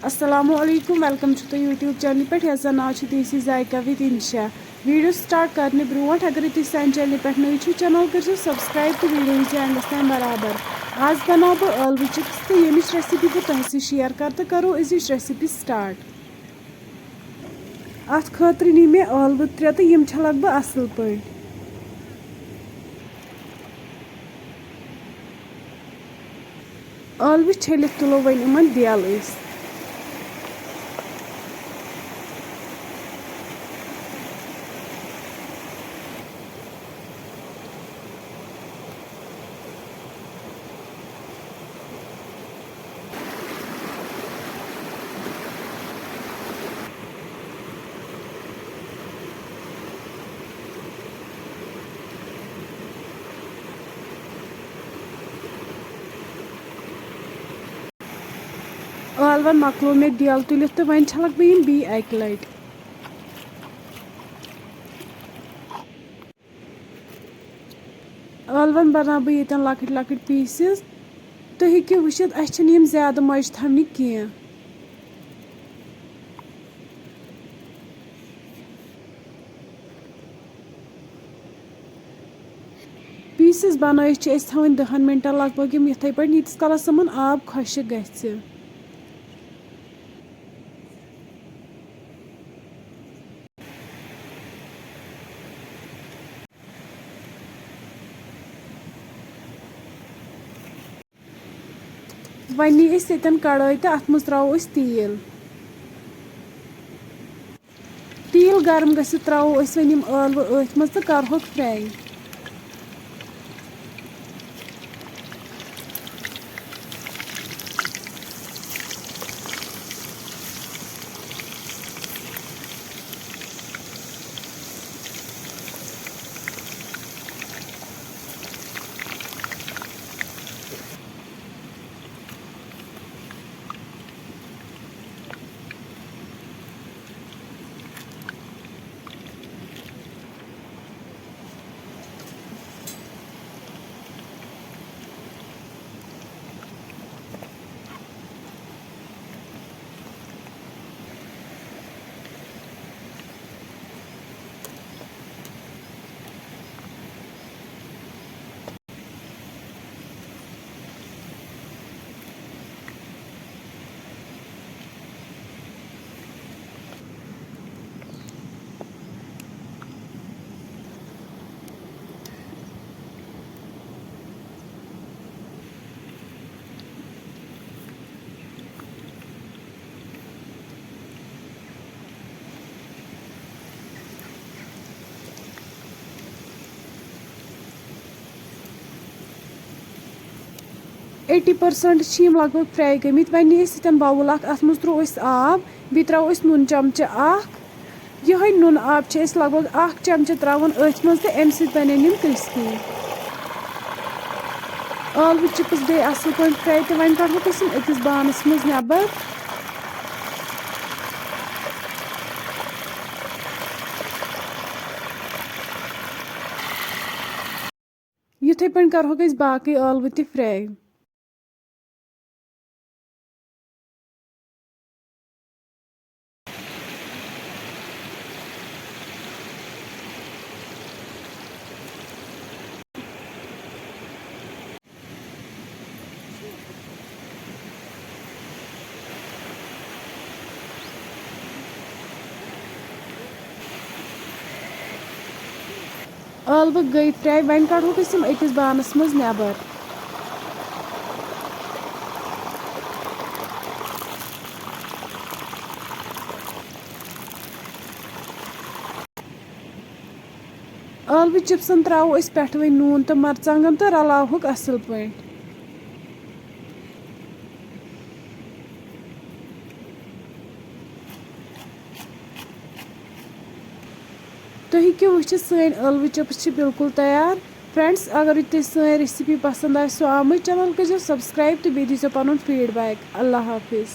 Assalamualaikum, welcome to the YouTube channel पे yes नाव देसी जायका with Insha video start करने brought अगर तुम सान चैनल पे नई छो चैनल करो सब्सक्राइब तो वीडियो एंडस तान बराबर आज बनाओ बह ٲلوٕ चिप्स तो यमिच रेसिपी बह तुम सह शेयर कर तो करो अजिच रेसिपी स्टार्ट। अत खतर नी मे ٲلوٕ 3 तो यम छलक बह असल पे ٲلوٕ छलित तुलो वन इमन देल ٲلवन मकलो मे देल तुलित तो वन छलक बह बी अक लट। ٲलवन बना बह ये लकट लकट पीसेस तो हेकि वुचित अस ज्यादा मज थवनी कह पीसेस बनाइश थवन 10 मिनटन लगभग इथे पे यीतिस कलस यमन आब खुशक गि वन नी ये कड़ाई तो अत मज त्रो तेल तेल गर्म गसित त्रो वन ٲलवٕ अथ मज तो करोक फ्राई। एटी परसेंट लगभग फ्राई गमित वन नी बाउल अत मज त्रो आब बी त्रो नून चमचे ये नून आब लगभग 1 चमचे त्रावन अथ मज तो अम बन क्रिस्पी ٲलवٕ चिप्स गई असल पे फ्राई तो वन कड़ोक अकिस बानस मज नबर यूथे पे करोक बाकी ٲलवٕ ते फ्राई। ٲलवٕ गई फ्राई वन कड़ोक अकिस बानस मज नबर ٲलवٕ चिप्सन त्रो पे वन नून तो मरचांगन तो रलावोक असल पे। तो हेकि वुचित सन ٲलवٕ चिप्स बिल्कुल तैयार। फ्रेंड्स अगर तुम सन रेसिपी पसंद आए सो आम चैनल करो सब्सक्राइब तो बे दीजिए पन फीडबैक। अल्लाह हाफिज़।